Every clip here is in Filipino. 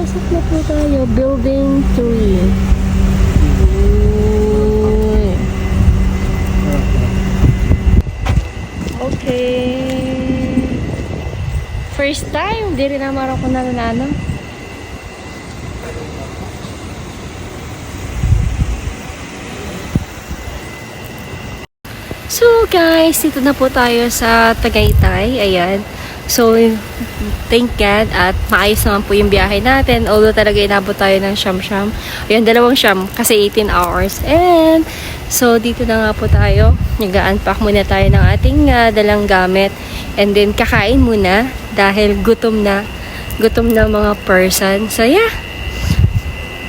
Pasok na po tayo. Building 3. Uy. Okay. First time. Di rin naman ako nananano. So guys, dito na po tayo sa Tagaytay. Ayan. So, thank God at maayos naman po yung biyahe natin. Although talaga inabot tayo ng siyam-siyam. Ayan, 2 siyam kasi 18 hours. And, so dito na nga po tayo. Nag-unpack muna tayo ng ating dalang gamit. And then, kakain muna dahil gutom na mga person. So, yeah.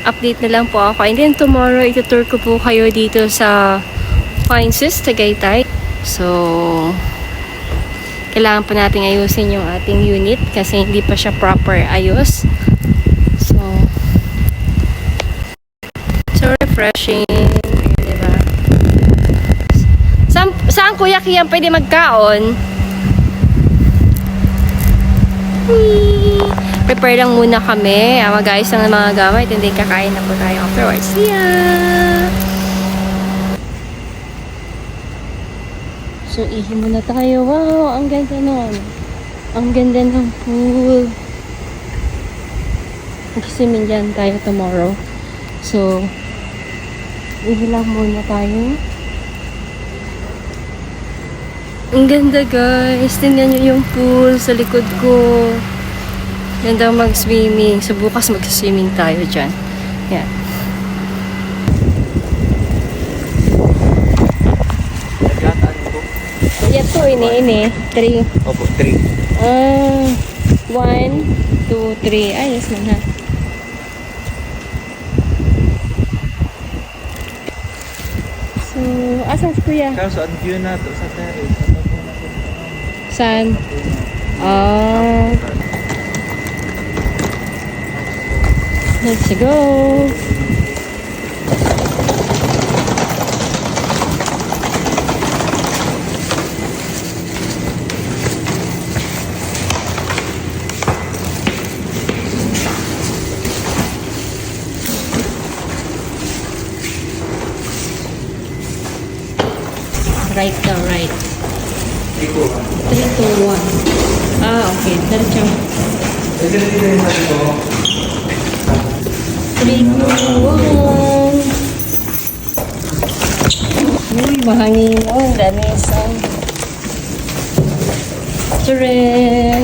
Update na lang po ako. And then, tomorrow, itutour ko po kayo dito sa Pinces, Tagaytay. So, kailangan pa natin ayusin yung ating unit kasi hindi pa siya proper ayos. So refreshing. Ayan, diba? Saan Kuya Kian pwede magkaon? Prepare lang muna kami. Mag-ayos lang ng mga gamit and then kakain na po tayo afterwards. See ya! So, ihi muna tayo. Wow, ang ganda nun. Ang ganda ng pool. Mag-swimming dyan tayo tomorrow. So, ihi lang muna tayo. Ang ganda guys. Tingnan nyo yung pool sa likod ko. Ganda mag-swimming. So, bukas mag-swimming tayo dyan. Yan. Ito, ini. 3. Opo, 3. 1, 2, 3. Ayos na ha. So, asan si Kuya? Kaso, ang view na to sa terrace. Saan? Let's go. Right daw, right. 3, 2, 1. Okay. Diretso. 3, 2, 1. Uy, mahangin. Oh, danis. Tara.